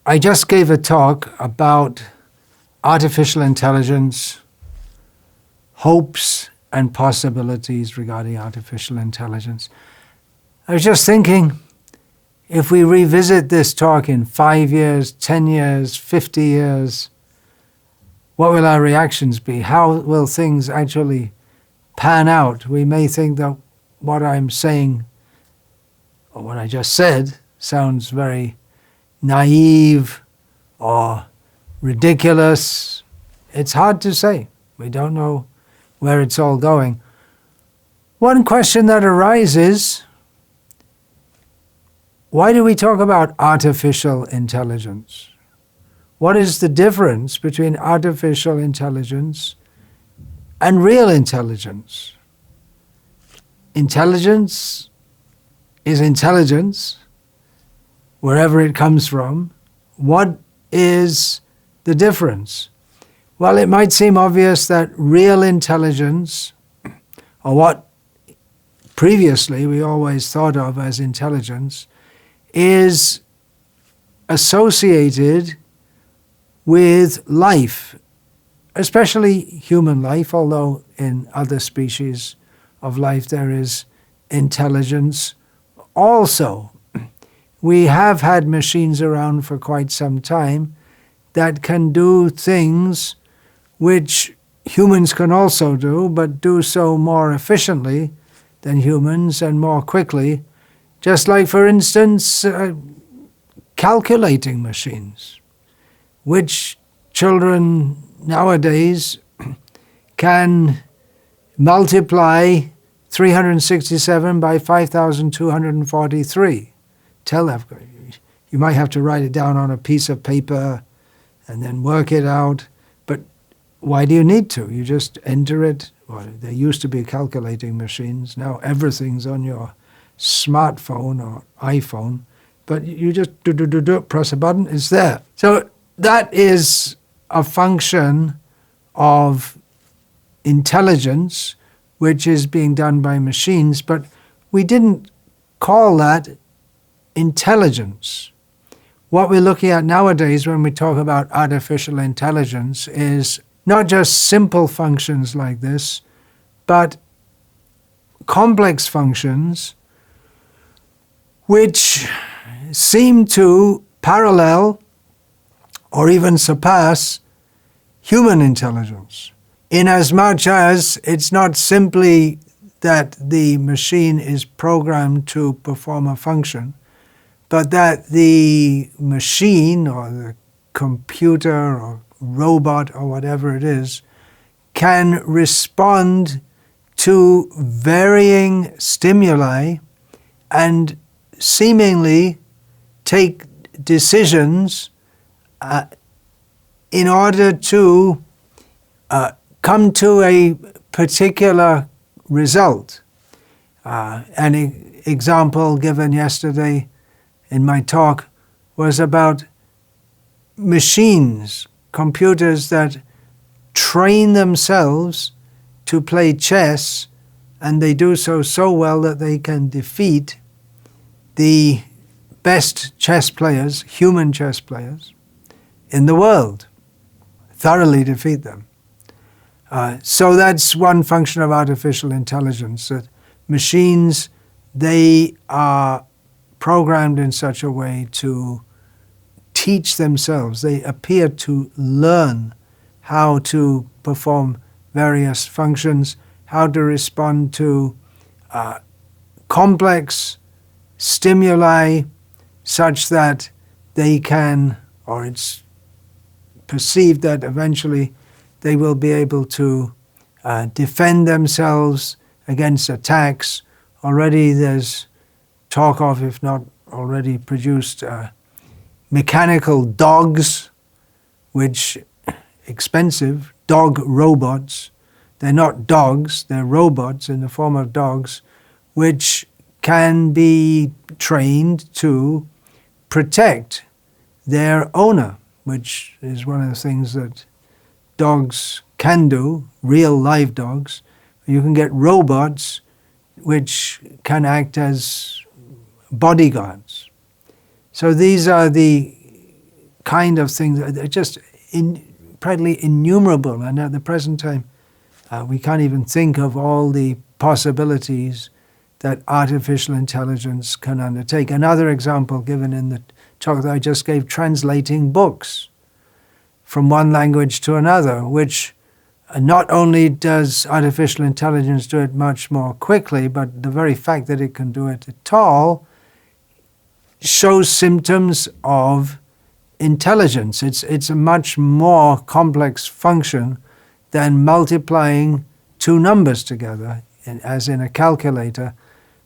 I just gave a talk about artificial intelligence, hopes and possibilities regarding artificial intelligence. I was just thinking, if we revisit this talk in 5 years, 10 years, 50 years, what will our reactions be? How will things actually pan out? We may think that what I'm saying, or what I just said, sounds very naive or ridiculous. It's hard to say. We don't know where it's all going. One question that arises: why do we talk about artificial intelligence? What is the difference between artificial intelligence and real intelligence? Intelligence is intelligence, wherever it comes from. What is the difference? Well, it might seem obvious that real intelligence, or what previously we always thought of as intelligence, is associated with life, especially human life, although in other species of life there is intelligence also. We have had machines around for quite some time that can do things which humans can also do, but do so more efficiently than humans and more quickly. Just like, for instance, calculating machines, which children nowadays can multiply 367 by 5,243. Tell them, you might have to write it down on a piece of paper and then work it out, but why do you need to? You just enter it. Well, there used to be calculating machines. Now everything's on your smartphone or iPhone, but you just press a button, it's there. So that is a function of intelligence which is being done by machines, but we didn't call that intelligence. What we're looking at nowadays when we talk about artificial intelligence is not just simple functions like this, but complex functions which seem to parallel or even surpass human intelligence, inasmuch as it's not simply that the machine is programmed to perform a function, but that the machine or the computer or robot or whatever it is can respond to varying stimuli and seemingly take decisions in order to come to a particular result. An example given yesterday in my talk was about machines, computers that train themselves to play chess, and they do so well that they can defeat the best chess players, human chess players, in the world, thoroughly defeat them. So that's one function of artificial intelligence, that machines, they are programmed in such a way to teach themselves. They appear to learn how to perform various functions, how to respond to complex stimuli such that they can, or it's perceived that eventually they will be able to defend themselves against attacks. Already there's talk of, if not already produced, mechanical dogs, which expensive, dog robots. They're not dogs, they're robots in the form of dogs, which can be trained to protect their owner, which is one of the things that dogs can do, real live dogs. You can get robots which can act as bodyguards. So these are the kind of things are just practically innumerable. And at the present time, we can't even think of all the possibilities that artificial intelligence can undertake. Another example given in the talk that I just gave, translating books from one language to another, which not only does artificial intelligence do it much more quickly, but the very fact that it can do it at all shows symptoms of intelligence. It's a much more complex function than multiplying two numbers together, as in a calculator.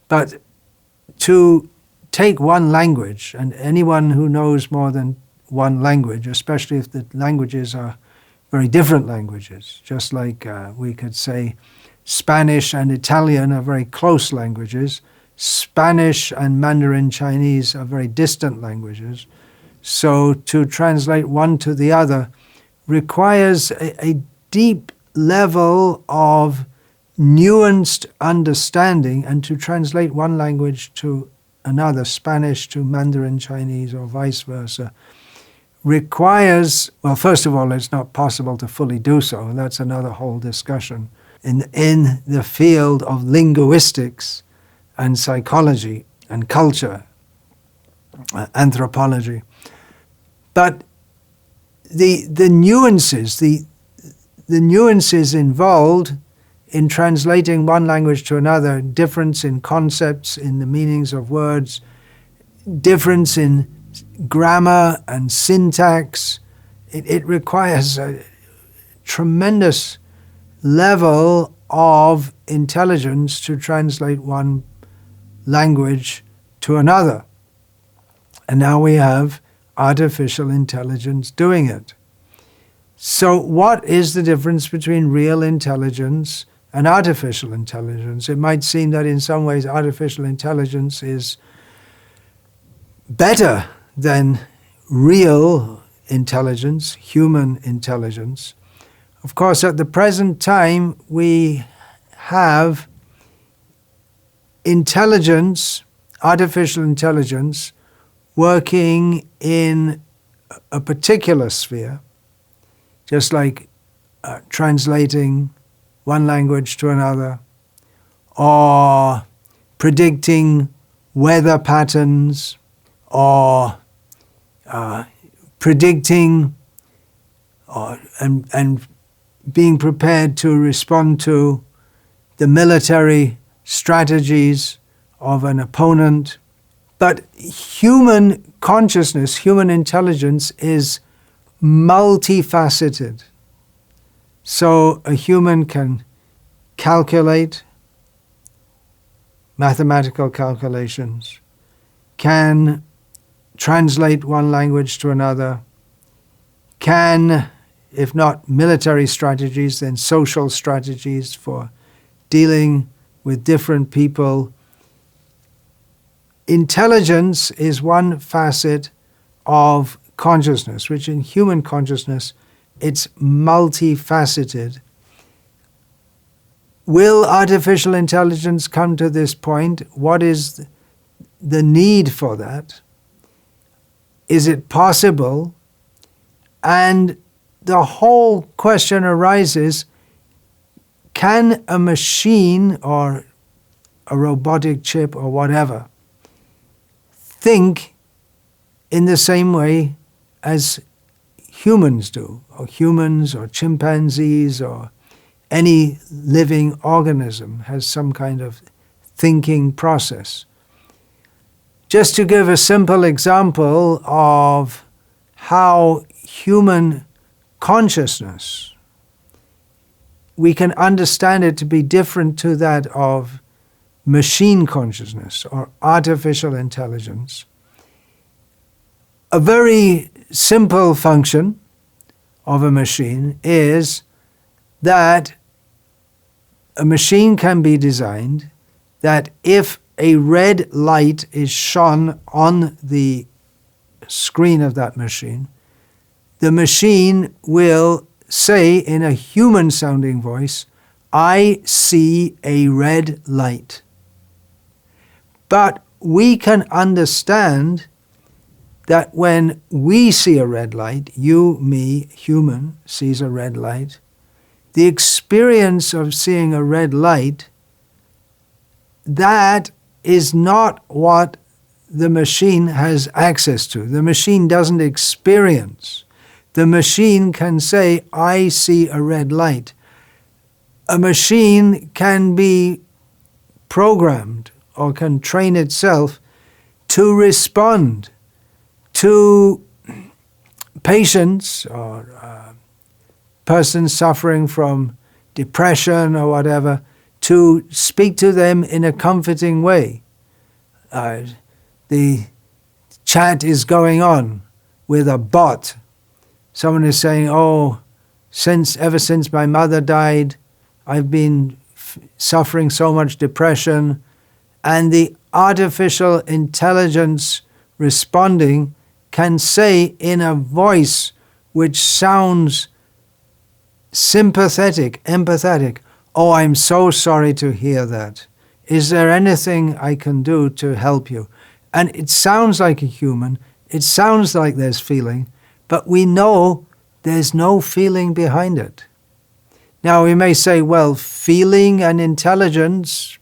But to take one language, and anyone who knows more than one language, especially if the languages are very different languages, just like we could say Spanish and Italian are very close languages, Spanish and Mandarin Chinese are very distant languages. So to translate one to the other requires a deep level of nuanced understanding, and to translate one language to another, Spanish to Mandarin Chinese or vice versa, requires, well, first of all, it's not possible to fully do so. That's another whole discussion in the field of linguistics and psychology and culture, anthropology. But the nuances, the nuances involved in translating one language to another, difference in concepts, in the meanings of words, difference in grammar and syntax, it requires a tremendous level of intelligence to translate one language to another. And now we have artificial intelligence doing it. So what is the difference between real intelligence and artificial intelligence? It might seem that in some ways artificial intelligence is better than real intelligence, human intelligence. Of course, at the present time, we have intelligence, artificial intelligence, working in a particular sphere, just like translating one language to another, or predicting weather patterns, or predicting and being prepared to respond to the military strategies of an opponent. But human consciousness, human intelligence is multifaceted. So a human can calculate mathematical calculations, can translate one language to another, can, if not military strategies, then social strategies for dealing with different people. Intelligence is one facet of consciousness, which in human consciousness, it's multifaceted. Will artificial intelligence come to this point? What is the need for that? Is it possible? And the whole question arises, can a machine or a robotic chip or whatever think in the same way as humans do, or humans or chimpanzees or any living organism has some kind of thinking process? Just to give a simple example of how human consciousness, we can understand it to be different to that of machine consciousness or artificial intelligence. A very simple function of a machine is that a machine can be designed that if a red light is shone on the screen of that machine, the machine will say in a human-sounding voice, "I see a red light." But we can understand that when we see a red light, you, me, human, sees a red light, the experience of seeing a red light, that is not what the machine has access to. The machine doesn't experience. The machine can say, I see a red light. A machine can be programmed or can train itself to respond to patients or persons suffering from depression or whatever, to speak to them in a comforting way. The chat is going on with a bot. Someone is saying, oh, ever since my mother died, I've been suffering so much depression. And the artificial intelligence responding can say in a voice which sounds sympathetic, empathetic, oh, I'm so sorry to hear that. Is there anything I can do to help you? And it sounds like a human, it sounds like there's feeling, but we know there's no feeling behind it. Now we may say, well, feeling and intelligence,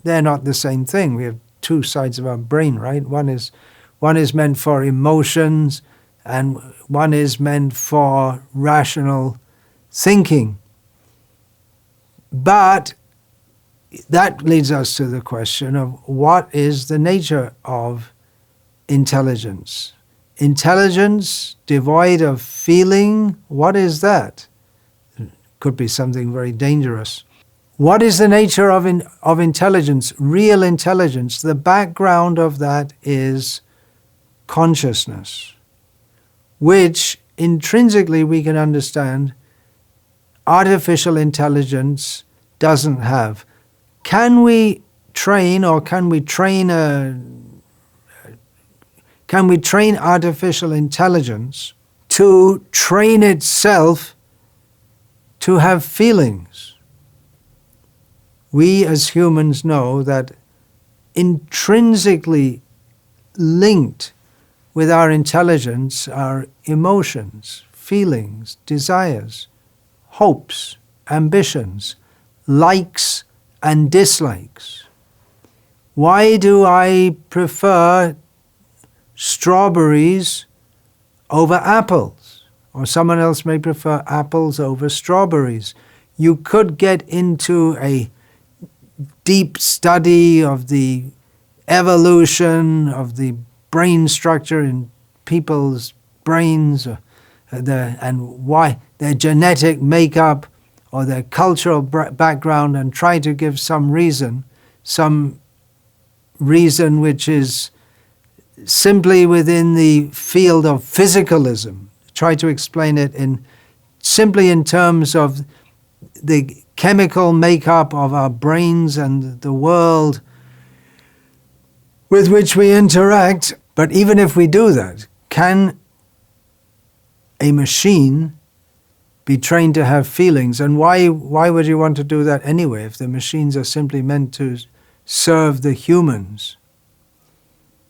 they're not the same thing. We have two sides of our brain, right? One is meant for emotions, and one is meant for rational thinking. But that leads us to the question of what is the nature of intelligence? Intelligence devoid of feeling, what is that? It could be something very dangerous. What is the nature of intelligence, real intelligence? The background of that is consciousness, which intrinsically we can understand artificial intelligence doesn't have. Can we train artificial intelligence to train itself to have feelings? We as humans know that intrinsically linked with our intelligence are emotions, feelings, desires, hopes, ambitions, likes and dislikes. Why do I prefer strawberries over apples? Or someone else may prefer apples over strawberries. You could get into a deep study of the evolution of the brain structure in people's brains, and why their genetic makeup or their cultural background, and try to give some reason which is simply within the field of physicalism. Try to explain it simply in terms of the chemical makeup of our brains and the world with which we interact. But even if we do that, can a machine be trained to have feelings? And why would you want to do that anyway if the machines are simply meant to serve the humans?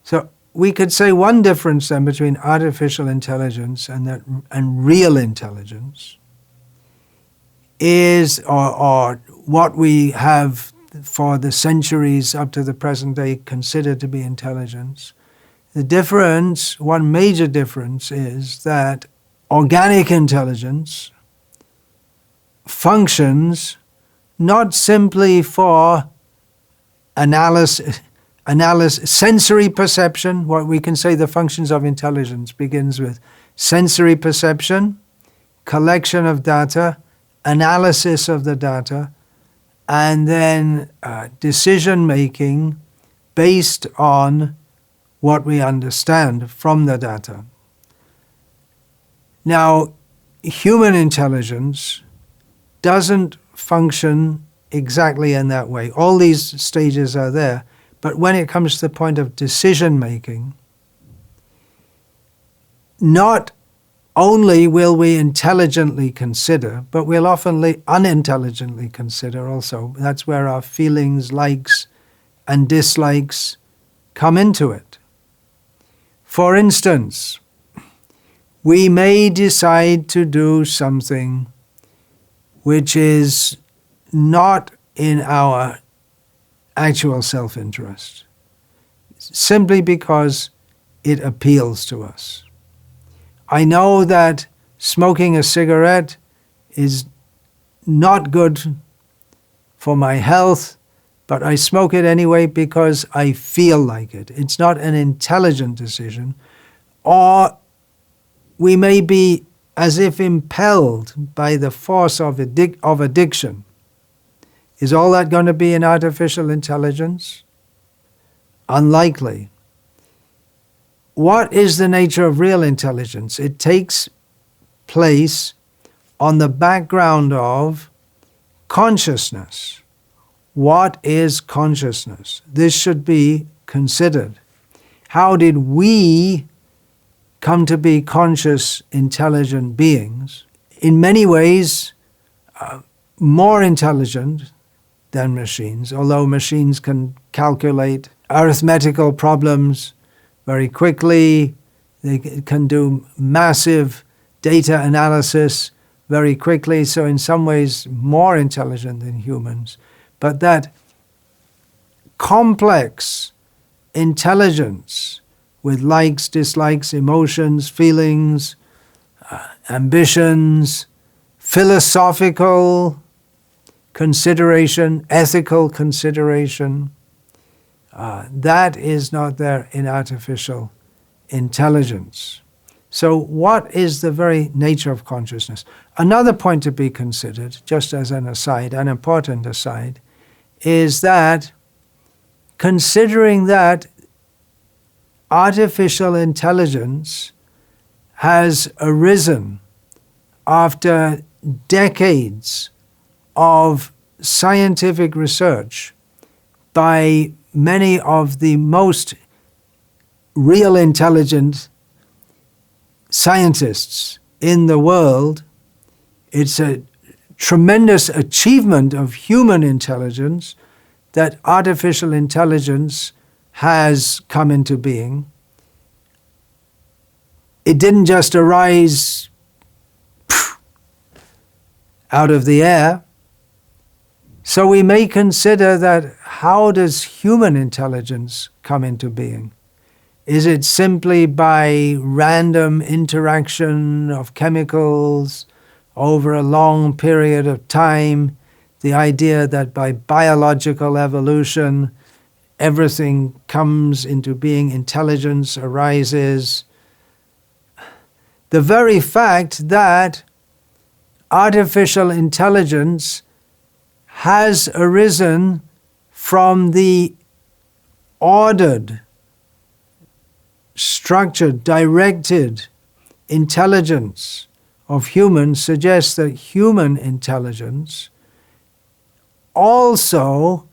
So we could say one difference then between artificial intelligence and real intelligence is, or what we have for the centuries up to the present day considered to be intelligence. The difference, one major difference, is that organic intelligence functions not simply for analysis, sensory perception. What we can say the functions of intelligence begins with sensory perception, collection of data, analysis of the data, and then decision making based on what we understand from the data. Now, human intelligence doesn't function exactly in that way. All these stages are there, but when it comes to the point of decision making, not only will we intelligently consider, but we'll often unintelligently consider also. That's where our feelings, likes and dislikes come into it. For instance, we may decide to do something which is not in our actual self-interest, simply because it appeals to us. I know that smoking a cigarette is not good for my health, but I smoke it anyway because I feel like it. It's not an intelligent decision. Or we may be as if impelled by the force of addiction. Is all that going to be an artificial intelligence? Unlikely. What is the nature of real intelligence? It takes place on the background of consciousness. What is consciousness? This should be considered. How did we come to be conscious, intelligent beings? In many ways, more intelligent than machines, although machines can calculate arithmetical problems very quickly. They can do massive data analysis very quickly, so in some ways more intelligent than humans. But that complex intelligence with likes, dislikes, emotions, feelings, ambitions, philosophical consideration, ethical consideration, that is not there in artificial intelligence. So what is the very nature of consciousness? Another point to be considered, just as an aside, an important aside, is that considering that artificial intelligence has arisen after decades of scientific research by many of the most real intelligent scientists in the world. It's a tremendous achievement of human intelligence that artificial intelligence has come into being. It didn't just arise out of the air. So we may consider that, how does human intelligence come into being? Is it simply by random interaction of chemicals over a long period of time? The idea that by biological evolution, everything comes into being, intelligence arises. The very fact that artificial intelligence has arisen from the ordered, structured, directed intelligence of humans suggests that human intelligence also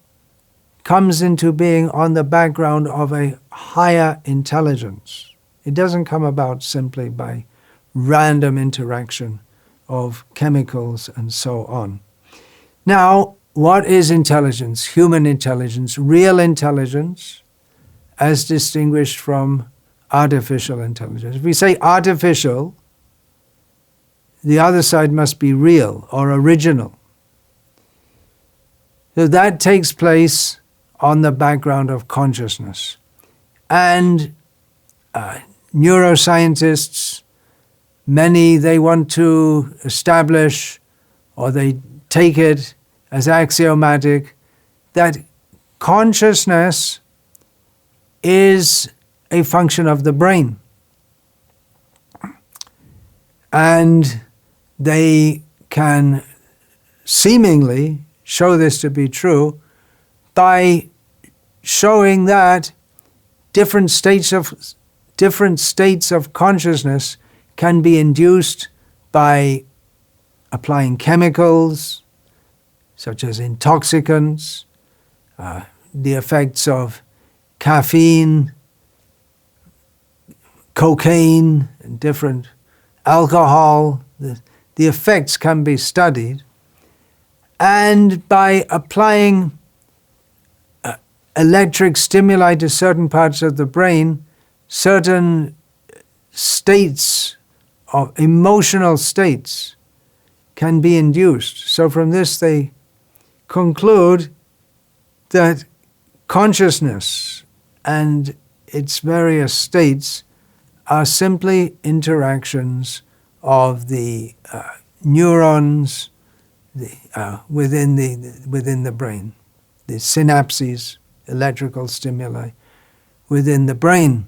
comes into being on the background of a higher intelligence. It doesn't come about simply by random interaction of chemicals and so on. Now, what is intelligence? Human intelligence, real intelligence, as distinguished from artificial intelligence. If we say artificial, the other side must be real or original. So that takes place on the background of consciousness. And neuroscientists, many, they want to establish, or they take it as axiomatic, that consciousness is a function of the brain. And they can seemingly show this to be true by showing that different states of consciousness can be induced by applying chemicals, such as intoxicants, the effects of caffeine, cocaine, and different alcohol. The effects can be studied. And by applying electric stimuli to certain parts of the brain, certain states of emotional states can be induced. So from this they conclude that consciousness and its various states are simply interactions of the neurons within the brain, the synapses, electrical stimuli within the brain.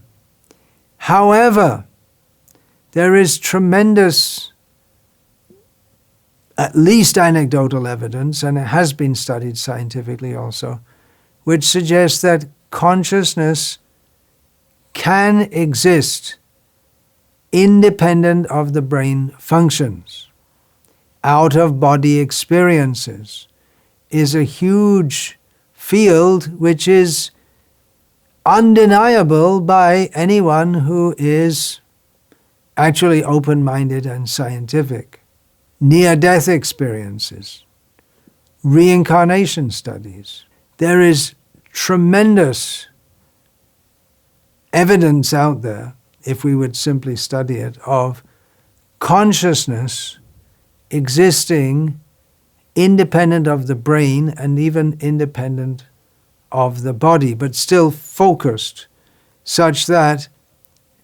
However, there is tremendous, at least anecdotal evidence, and it has been studied scientifically also, which suggests that consciousness can exist independent of the brain functions. Out-of-body experiences is a huge field which is undeniable by anyone who is actually open-minded and scientific. Near-death experiences, reincarnation studies. There is tremendous evidence out there, if we would simply study it, of consciousness existing independent of the brain and even independent of the body, but still focused, such that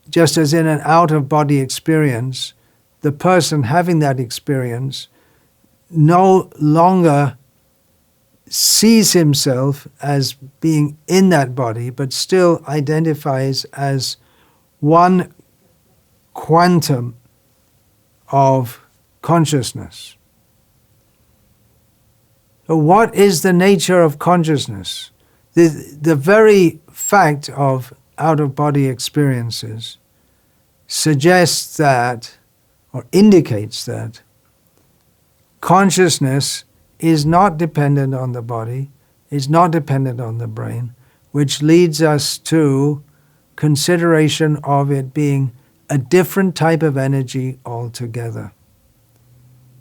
just as in an out-of-body experience, the person having that experience no longer sees himself as being in that body, but still identifies as one quantum of consciousness. So what is the nature of consciousness? The very fact of out-of-body experiences suggests that, or indicates that, consciousness is not dependent on the body, is not dependent on the brain, which leads us to consideration of it being a different type of energy altogether.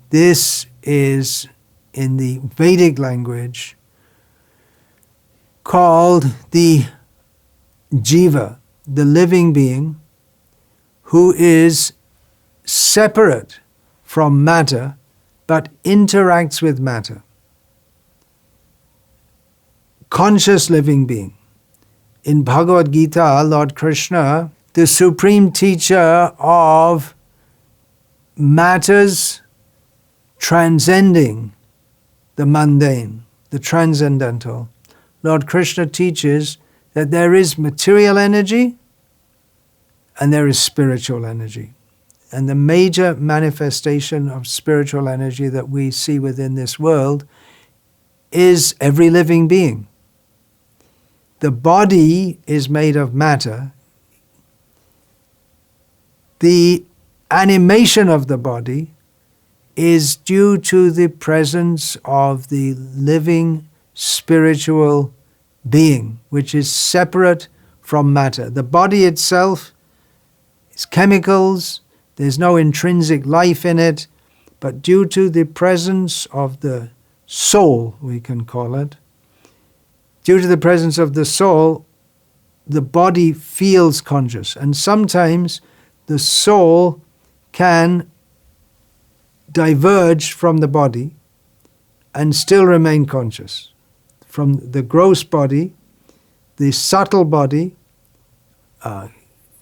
This is, in the Vedic language, called the jiva, the living being, who is separate from matter but interacts with matter. Conscious living being. In Bhagavad Gita, Lord Krishna, the supreme teacher of matters transcending the mundane, the transcendental, Lord Krishna teaches that there is material energy and there is spiritual energy. And the major manifestation of spiritual energy that we see within this world is every living being. The body is made of matter. The animation of the body is due to the presence of the living spiritual being, which is separate from matter. The body itself is chemicals, there's no intrinsic life in it, but due to the presence of the soul, we can call it, due to the presence of the soul, the body feels conscious. And sometimes the soul can diverge from the body and still remain conscious. From the gross body, the subtle body,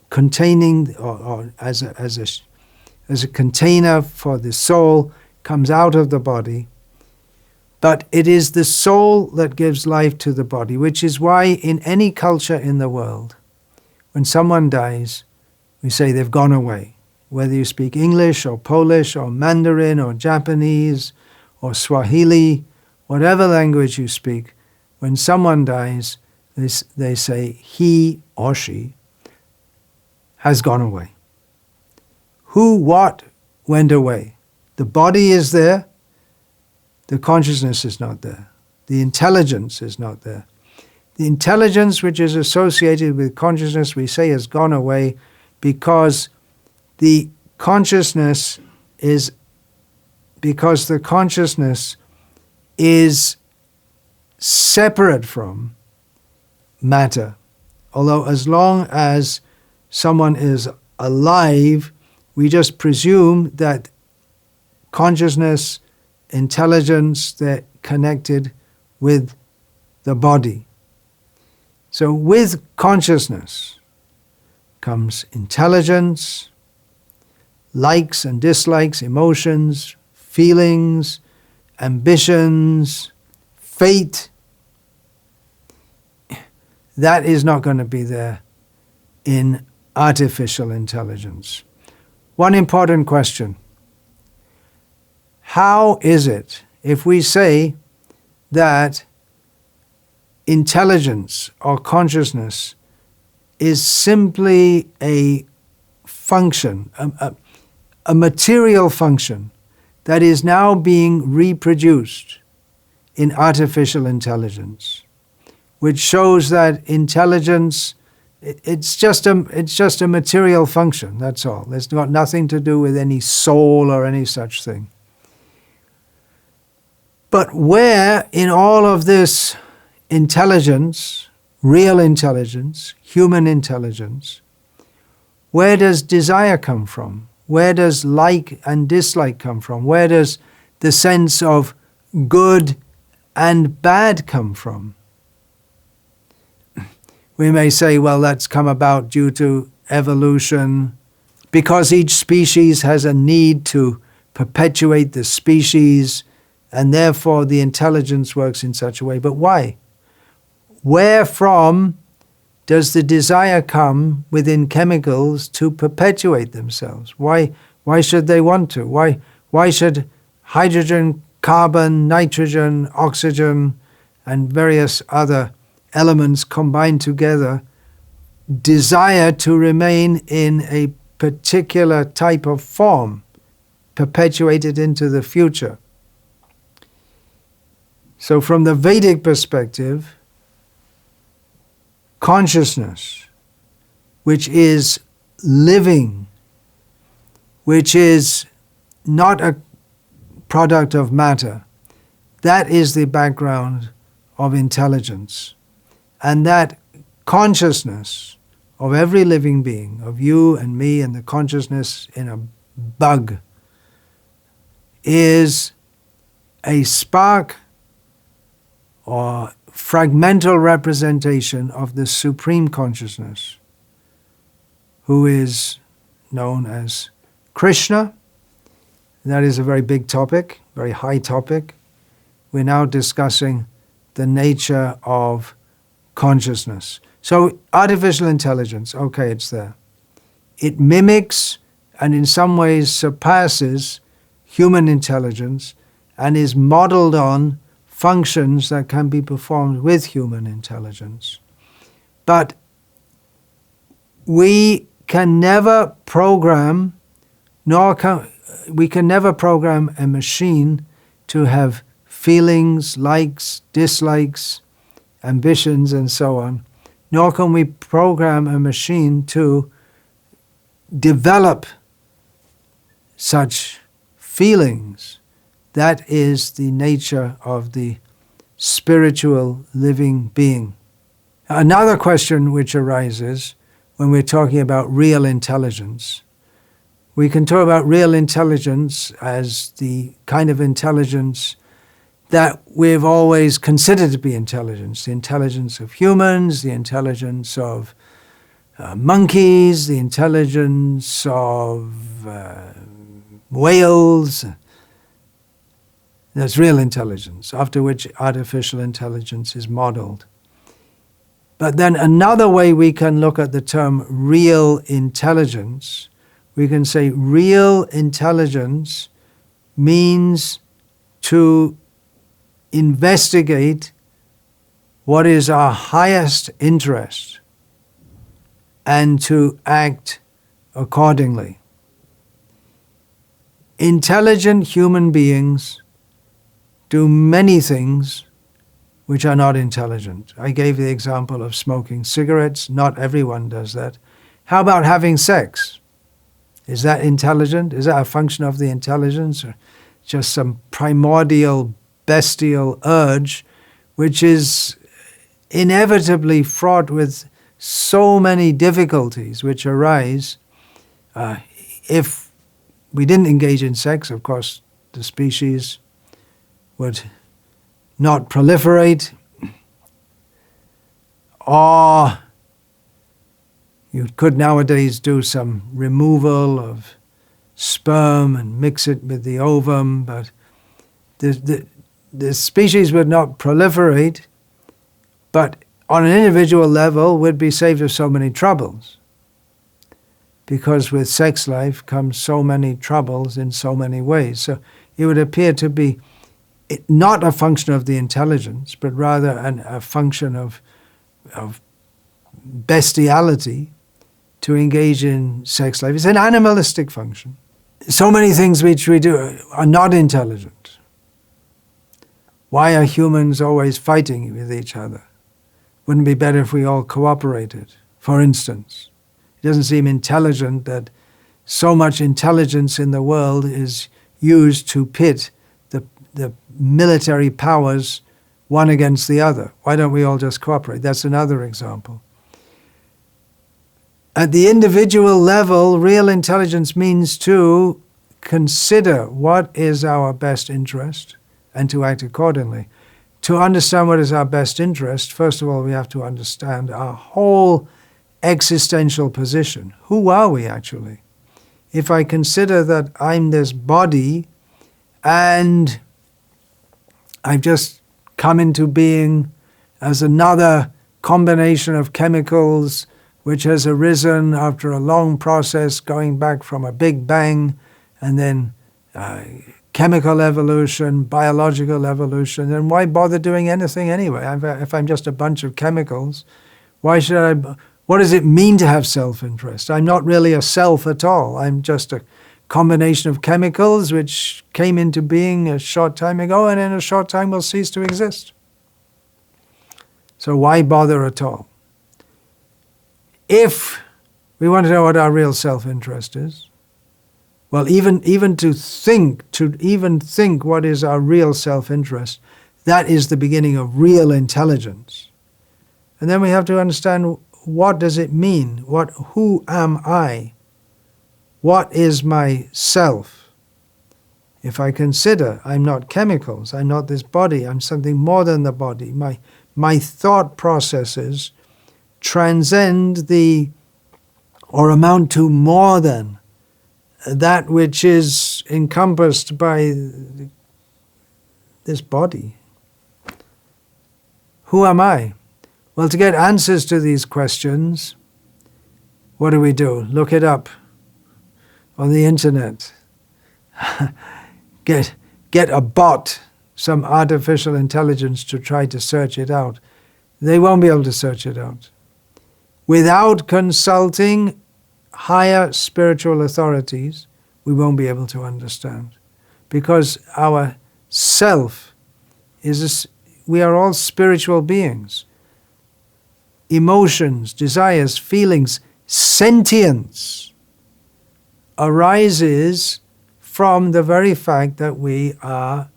containing or as a container for the soul, comes out of the body. But it is the soul that gives life to the body, which is why in any culture in the world, when someone dies, we say they've gone away. Whether you speak English or Polish or Mandarin or Japanese or Swahili, whatever language you speak, when someone dies, they say he or she has gone away. Who, what went away? The body is there, the consciousness is not there. The intelligence is not there. The intelligence which is associated with consciousness, we say, has gone away because the consciousness is separate from matter. Although as long as someone is alive, we just presume that consciousness, intelligence, they're connected with the body. So with consciousness comes intelligence, likes and dislikes, emotions, feelings, ambitions, fate. That is not going to be there in artificial intelligence. One important question. How is it if we say that intelligence or consciousness is simply a function, a material function that is now being reproduced in artificial intelligence, which shows that intelligence, it's just a material function, that's all. It's got nothing to do with any soul or any such thing. But where in all of this intelligence, real intelligence, human intelligence, where does desire come from? Where does like and dislike come from? Where does the sense of good and bad come from? We may say, well, that's come about due to evolution, because each species has a need to perpetuate the species, and therefore the intelligence works in such a way. But why? Where from does the desire come within chemicals to perpetuate themselves? Why should they want to? Why should hydrogen, carbon, nitrogen, oxygen, and various other elements combined together desire to remain in a particular type of form, perpetuated into the future? So from the Vedic perspective, consciousness, which is living, which is not a product of matter, that is the background of intelligence. And that consciousness of every living being, of you and me and the consciousness in a bug, is a spark or fragmental representation of the Supreme Consciousness, who is known as Krishna. That is a very big topic, very high topic. We're now discussing the nature of consciousness. So artificial intelligence, okay, it's there. It mimics and in some ways surpasses human intelligence and is modeled on functions that can be performed with human intelligence. But we can never program, we can never program a machine to have feelings, likes, dislikes, ambitions, and so on, nor can we program a machine to develop such feelings. That is the nature of the spiritual living being. Another question which arises when we're talking about real intelligence, we can talk about real intelligence as the kind of intelligence that we've always considered to be intelligence. The intelligence of humans, the intelligence of monkeys, the intelligence of whales. That's real intelligence, after which artificial intelligence is modeled. But then another way we can look at the term real intelligence, we can say real intelligence means to investigate what is our highest interest and to act accordingly. Intelligent human beings do many things which are not intelligent. I gave the example of smoking cigarettes. Not everyone does that. How about having sex? Is that intelligent? Is that a function of the intelligence, or just some primordial bestial urge which is inevitably fraught with so many difficulties which arise if we didn't engage in sex. Of course, the species would not proliferate, or you could nowadays do some removal of sperm and mix it with the ovum, but the species would not proliferate, but on an individual level would be saved of so many troubles. Because with sex life comes so many troubles in so many ways. So it would appear to be not a function of the intelligence, but rather a function of bestiality to engage in sex life. It's an animalistic function. So many things which we do are not intelligent. Why are humans always fighting with each other? Wouldn't it be better if we all cooperated, for instance? It doesn't seem intelligent that so much intelligence in the world is used to pit the military powers one against the other. Why don't we all just cooperate? That's another example. At the individual level, real intelligence means to consider what is our best interest and to act accordingly. To understand what is our best interest, first of all, we have to understand our whole existential position. Who are we actually? If I consider that I'm this body and I've just come into being as another combination of chemicals which has arisen after a long process going back from a big bang and then chemical evolution, biological evolution, then why bother doing anything anyway? If I'm just a bunch of chemicals, why should I? What does it mean to have self-interest? I'm not really a self at all. I'm just a combination of chemicals which came into being a short time ago and in a short time will cease to exist. So why bother at all? If we want to know what our real self-interest is, well, even to think what is our real self-interest, that is the beginning of real intelligence. And then we have to understand, what does it mean? Who am I? What is my self? If I consider I'm not chemicals, I'm not this body, I'm something more than the body, my thought processes transcend or amount to more than that which is encompassed by this body. Who am I? Well, to get answers to these questions, what do? Look it up on the internet. Get a bot, some artificial intelligence to try to search it out. They won't be able to search it out. Without consulting higher spiritual authorities, we won't be able to understand. Because our self we are all spiritual beings. Emotions, desires, feelings, sentience arises from the very fact that we are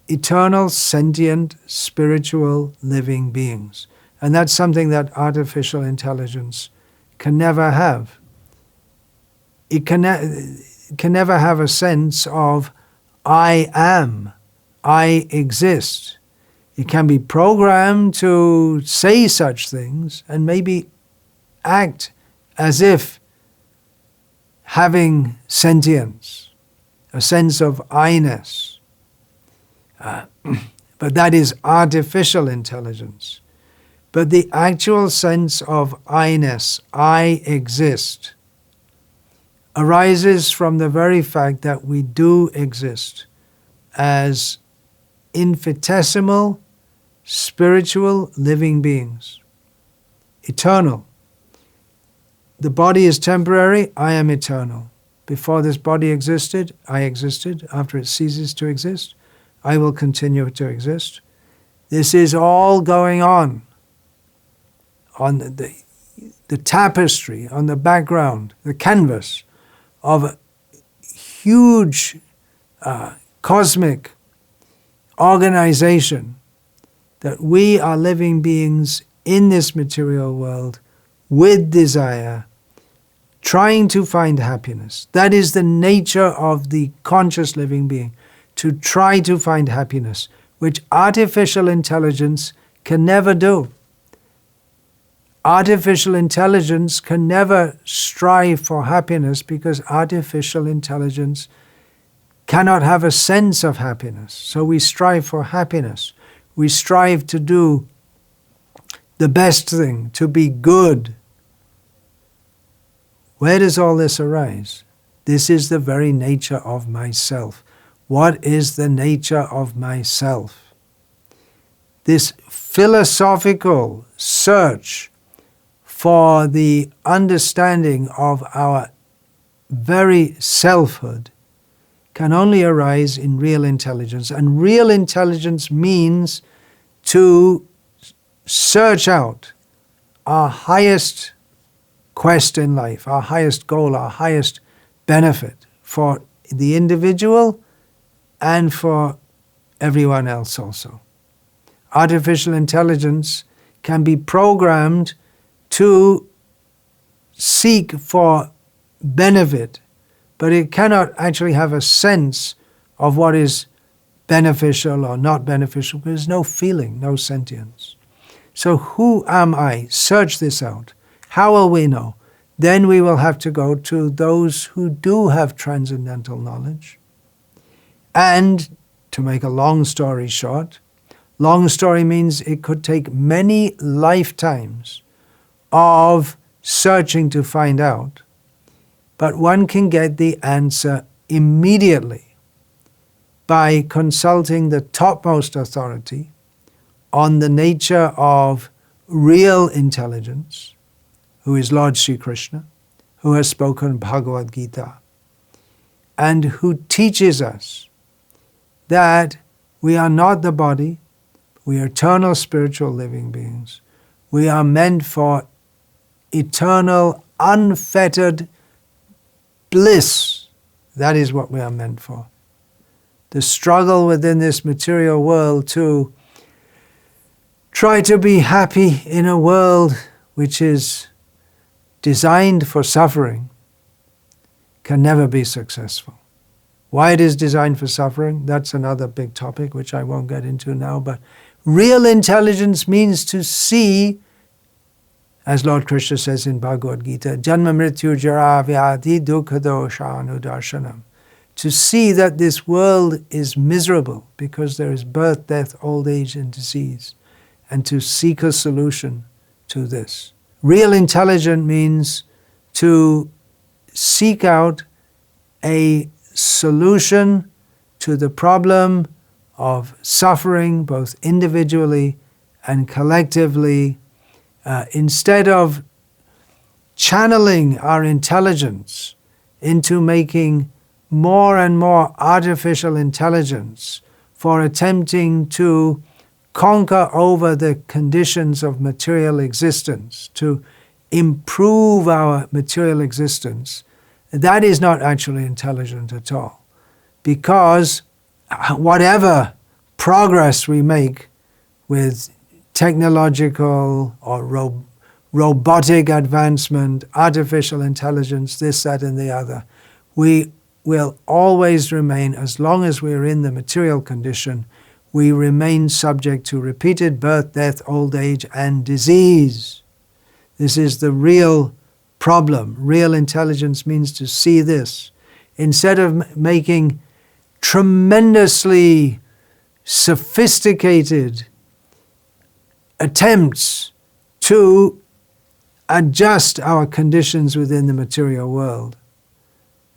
eternal, sentient, spiritual, living beings. And that's something that artificial intelligence can never have. It can never have a sense of, I am, I exist. It can be programmed to say such things and maybe act as if having sentience, a sense of I-ness. But that is artificial intelligence. But the actual sense of I-ness, I exist, arises from the very fact that we do exist as infinitesimal, spiritual, living beings, eternal. The body is temporary, I am eternal. Before this body existed, I existed. After it ceases to exist, I will continue to exist. This is all going on the tapestry, on the background, the canvas of a huge cosmic organization that we are living beings in this material world with desire, trying to find happiness. That is the nature of the conscious living being, to try to find happiness, which artificial intelligence can never do. Artificial intelligence can never strive for happiness because artificial intelligence cannot have a sense of happiness. So we strive for happiness. We strive to do the best thing, to be good. Where does all this arise? This is the very nature of myself. What is the nature of myself? This philosophical search for the understanding of our very selfhood can only arise in real intelligence. And real intelligence means to search out our highest quest in life, our highest goal, our highest benefit for the individual and for everyone else also. Artificial intelligence can be programmed to seek for benefit, but it cannot actually have a sense of what is beneficial or not beneficial, because there's no feeling, no sentience. So who am I? Search this out. How will we know? Then we will have to go to those who do have transcendental knowledge. And to make a long story short, long story means it could take many lifetimes of searching to find out, but one can get the answer immediately by consulting the topmost authority on the nature of real intelligence, who is Lord Sri Krishna, who has spoken Bhagavad Gita, and who teaches us that we are not the body, we are eternal spiritual living beings. We are meant for eternal, unfettered bliss. That is what we are meant for. The struggle within this material world to try to be happy in a world which is designed for suffering can never be successful. Why it is designed for suffering, that's another big topic which I won't get into now, but real intelligence means to see, as Lord Krishna says in Bhagavad Gita, Janma Mrityu Jara Vyadhi Dukkha Dosha Anudarshanam, to see that this world is miserable because there is birth, death, old age, and disease, and to seek a solution to this. Real intelligence means to seek out a solution to the problem of suffering, both individually and collectively, instead of channeling our intelligence into making more and more artificial intelligence for attempting to conquer over the conditions of material existence, to improve our material existence, that is not actually intelligent at all. Because whatever progress we make with technological or robotic advancement, artificial intelligence, this, that, and the other, we will always remain, as long as we are in the material condition, we remain subject to repeated birth, death, old age, and disease. This is the real problem. Real intelligence means to see this. Instead of making tremendously sophisticated attempts to adjust our conditions within the material world,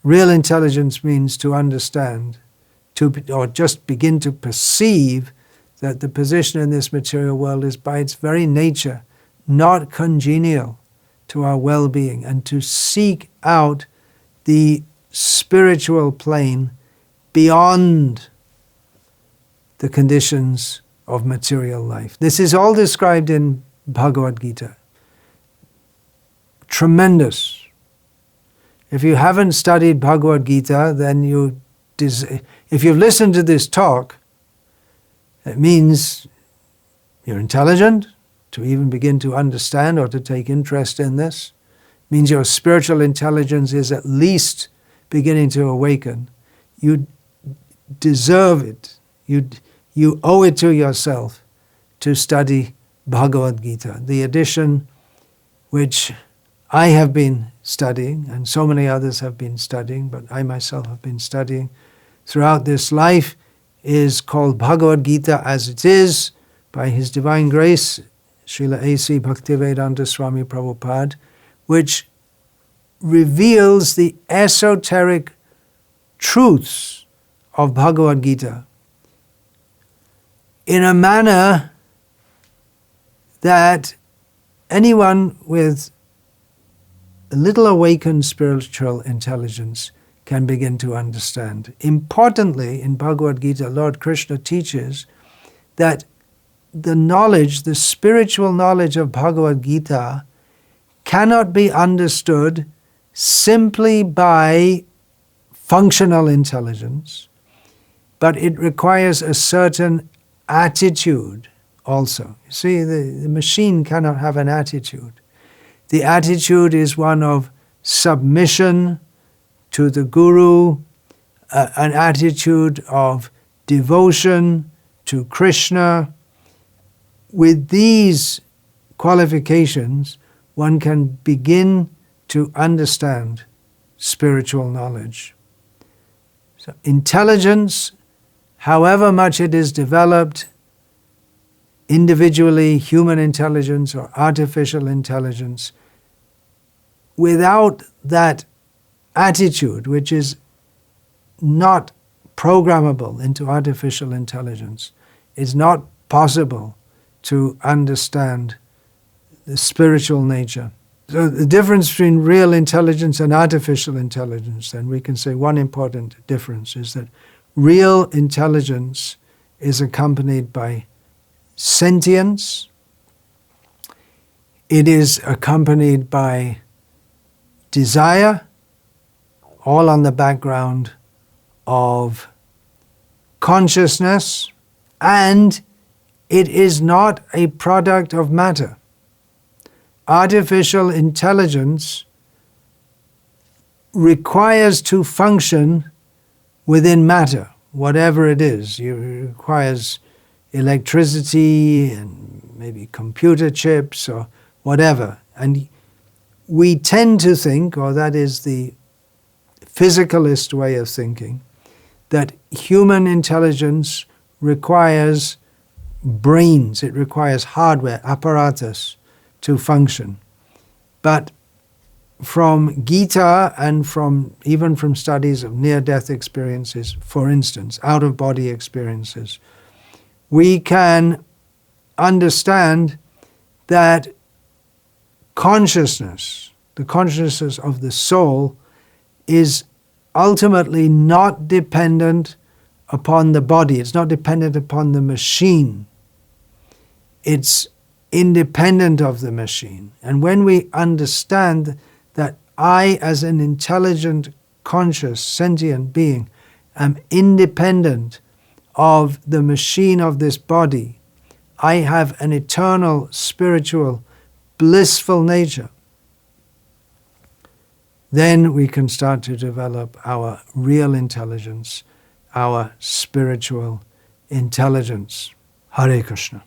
real intelligence means to understand, or just begin to perceive that the position in this material world is by its very nature not congenial to our well-being, and to seek out the spiritual plane beyond the conditions of material life. This is all described in Bhagavad Gita. Tremendous. If you haven't studied Bhagavad Gita, then if you've listened to this talk, it means you're intelligent to even begin to understand or to take interest in this. It means your spiritual intelligence is at least beginning to awaken. You deserve it. You owe it to yourself to study Bhagavad Gita, the edition which I have been studying, and so many others have been studying, but I myself have been studying throughout this life, is called Bhagavad Gita as it is, by His Divine Grace, Srila A.C. Bhaktivedanta Swami Prabhupada, which reveals the esoteric truths of Bhagavad Gita in a manner that anyone with a little awakened spiritual intelligence can begin to understand. Importantly, in Bhagavad Gita, Lord Krishna teaches that the knowledge, the spiritual knowledge of Bhagavad Gita cannot be understood simply by functional intelligence, but it requires a certain attitude also. You see, the machine cannot have an attitude. The attitude is one of submission to the Guru, an attitude of devotion to Krishna. With these qualifications, one can begin to understand spiritual knowledge. So intelligence, however much it is developed, individually, human intelligence or artificial intelligence, without that attitude, which is not programmable into artificial intelligence, it's not possible to understand the spiritual nature. So the difference between real intelligence and artificial intelligence, then we can say one important difference is that real intelligence is accompanied by sentience. It is accompanied by desire, all on the background of consciousness, and it is not a product of matter. Artificial intelligence requires to function within matter, whatever it is. It requires electricity and maybe computer chips or whatever. And we tend to think, or that is the physicalist way of thinking, that human intelligence requires brains, it requires hardware, apparatus to function. But from Gita and even from studies of near-death experiences, for instance, out-of-body experiences, we can understand that consciousness, the consciousness of the soul, is ultimately not dependent upon the body. It's not dependent upon the machine. It's independent of the machine. And when we understand that I, as an intelligent, conscious, sentient being, am independent of the machine of this body, I have an eternal, spiritual, blissful nature, then we can start to develop our real intelligence, our spiritual intelligence. Hare Krishna.